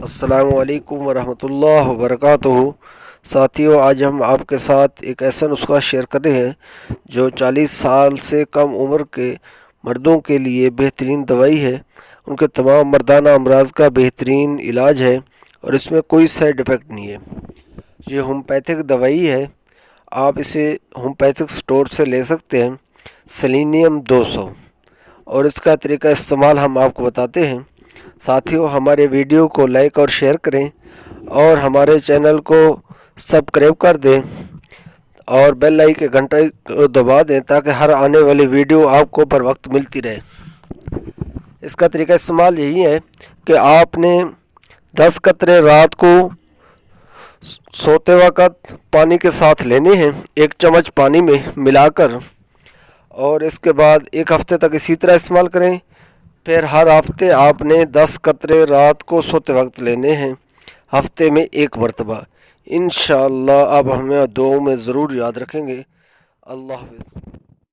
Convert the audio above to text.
السلام علیکم ورحمۃ اللہ وبرکاتہ۔ ساتھیوں، آج ہم آپ کے ساتھ ایک ایسا نسخہ شیئر کر رہے ہیں جو 40 سال سے کم عمر کے مردوں کے لیے بہترین دوائی ہے، ان کے تمام مردانہ امراض کا بہترین علاج ہے اور اس میں کوئی سائیڈ ایفیکٹ نہیں ہے۔ یہ ہومیوپیتھک دوائی ہے، آپ اسے ہومیوپیتھک سٹور سے لے سکتے ہیں۔ سیلینیم 200 اور اس کا طریقہ استعمال ہم آپ کو بتاتے ہیں۔ ساتھیوں، ہمارے ویڈیو کو لائک اور شیئر کریں اور ہمارے چینل کو سبسکرائب کر دیں اور بیل آئیکن کے گھنٹے کو دبا دیں تاکہ ہر آنے والی ویڈیو آپ کو پر وقت ملتی رہے۔ اس کا طریقہ استعمال یہی ہے کہ آپ نے 10 قطرے رات کو سوتے وقت پانی کے ساتھ لینے ہیں، 1 چمچ پانی میں ملا کر، اور اس کے بعد 1 ہفتے تک اسی طرح استعمال کریں۔ پھر ہر ہفتے آپ نے 10 قطرے رات کو سوتے وقت لینے ہیں، ہفتے میں 1 مرتبہ۔ انشاءاللہ آپ ہمیں دعاؤں میں ضرور یاد رکھیں گے۔ اللہ حافظ۔